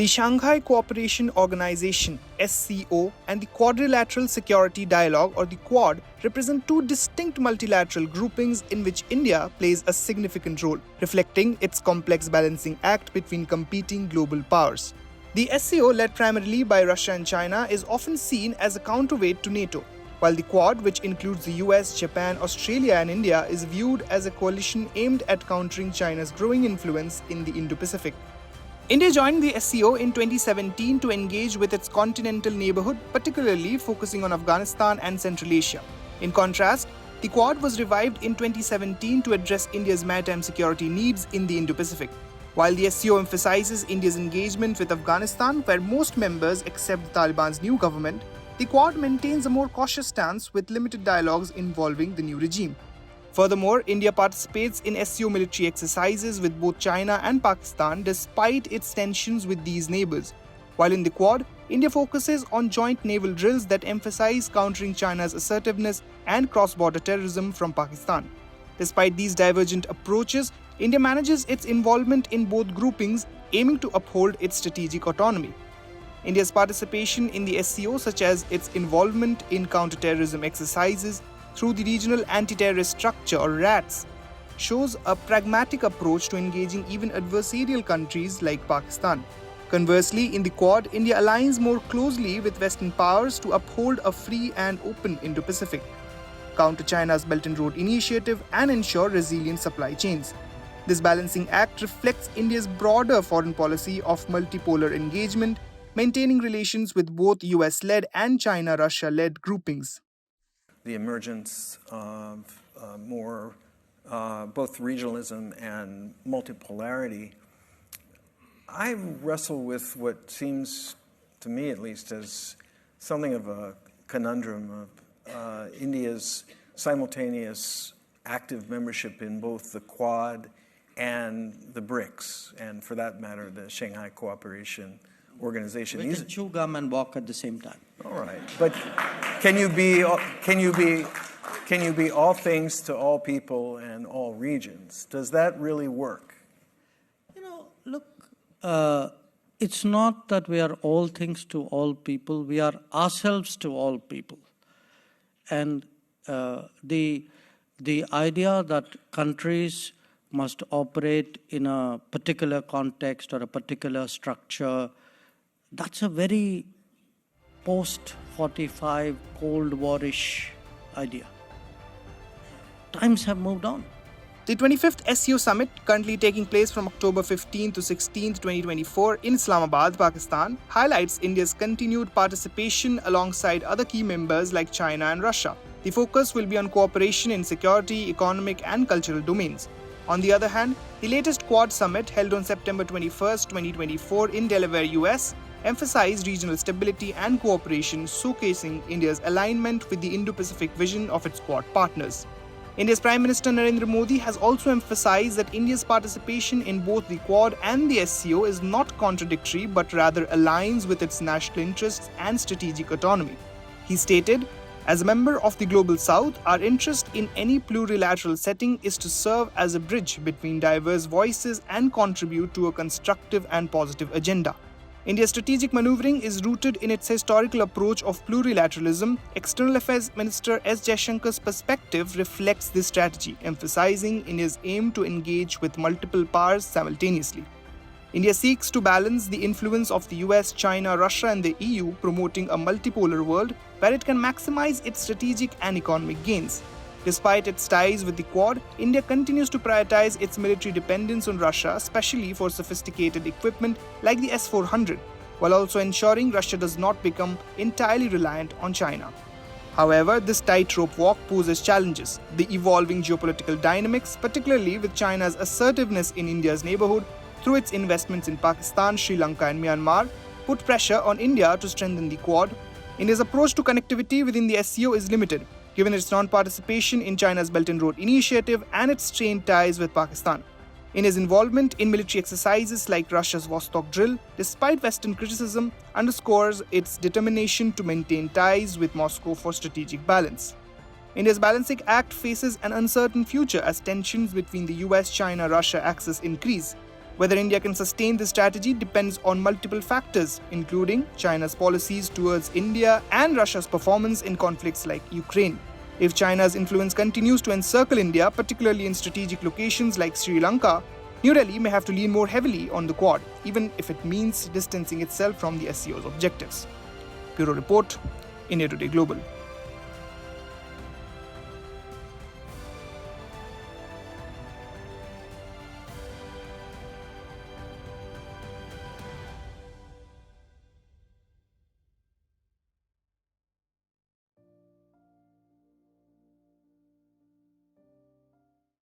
The Shanghai Cooperation Organization (SCO) and the Quadrilateral Security Dialogue or the Quad represent two distinct multilateral groupings in which India plays a significant role, reflecting its complex balancing act between competing global powers. The SCO, led primarily by Russia and China, is often seen as a counterweight to NATO, while the Quad, which includes the US, Japan, Australia and India, is viewed as a coalition aimed at countering China's growing influence in the Indo-Pacific. India joined the SCO in 2017 to engage with its continental neighborhood, particularly focusing on Afghanistan and Central Asia. In contrast, the Quad was revived in 2017 to address India's maritime security needs in the Indo-Pacific. While the SCO emphasizes India's engagement with Afghanistan, where most members accept the Taliban's new government, the Quad maintains a more cautious stance with limited dialogues involving the new regime. Furthermore, India participates in SCO military exercises with both China and Pakistan despite its tensions with these neighbors. While in the Quad, India focuses on joint naval drills that emphasize countering China's assertiveness and cross-border terrorism from Pakistan. Despite these divergent approaches, India manages its involvement in both groupings, aiming to uphold its strategic autonomy. India's participation in the SCO, such as its involvement in counter-terrorism exercises through the Regional Anti-Terrorist Structure or RATS, shows a pragmatic approach to engaging even adversarial countries like Pakistan. Conversely, in the Quad, India aligns more closely with Western powers to uphold a free and open Indo-Pacific, counter China's Belt and Road Initiative, and ensure resilient supply chains. This balancing act reflects India's broader foreign policy of multipolar engagement, maintaining relations with both US-led and China-Russia-led groupings. The emergence of both regionalism and multipolarity, I wrestle with what seems, to me at least, as something of a conundrum of India's simultaneous active membership in both the Quad and the BRICS, and for that matter, the Shanghai Cooperation Organization. We can chew gum and walk at the same time. All right, but can you be all things to all people and all regions? Does that really work? Look, it's not that we are all things to all people. We are ourselves to all people, and the idea that countries must operate in a particular context or a particular structure, that's a very post-45 Cold War-ish idea. Times have moved on. The 25th SCO Summit, currently taking place from October 15 to 16, 2024 in Islamabad, Pakistan, highlights India's continued participation alongside other key members like China and Russia. The focus will be on cooperation in security, economic and cultural domains. On the other hand, the latest Quad Summit, held on September 21, 2024 in Delaware, US, emphasized regional stability and cooperation, showcasing India's alignment with the Indo-Pacific vision of its Quad partners. India's Prime Minister Narendra Modi has also emphasized that India's participation in both the Quad and the SCO is not contradictory but rather aligns with its national interests and strategic autonomy. He stated, "As a member of the Global South, our interest in any plurilateral setting is to serve as a bridge between diverse voices and contribute to a constructive and positive agenda." India's strategic maneuvering is rooted in its historical approach of plurilateralism. External Affairs Minister S. Jaishankar's perspective reflects this strategy, emphasizing India's aim to engage with multiple powers simultaneously. India seeks to balance the influence of the US, China, Russia and the EU, promoting a multipolar world where it can maximize its strategic and economic gains. Despite its ties with the Quad, India continues to prioritize its military dependence on Russia, especially for sophisticated equipment like the S-400, while also ensuring Russia does not become entirely reliant on China. However, this tightrope walk poses challenges. The evolving geopolitical dynamics, particularly with China's assertiveness in India's neighborhood through its investments in Pakistan, Sri Lanka and Myanmar, put pressure on India to strengthen the Quad. India's approach to connectivity within the SCO is limited, given its non-participation in China's Belt and Road Initiative and its strained ties with Pakistan. India's involvement in military exercises like Russia's Vostok drill, despite Western criticism, underscores its determination to maintain ties with Moscow for strategic balance. India's balancing act faces an uncertain future as tensions between the US, China, Russia axis increase. Whether India can sustain this strategy depends on multiple factors, including China's policies towards India and Russia's performance in conflicts like Ukraine. If China's influence continues to encircle India, particularly in strategic locations like Sri Lanka, New Delhi may have to lean more heavily on the Quad, even if it means distancing itself from the SCO's objectives. Bureau Report, India Today Global.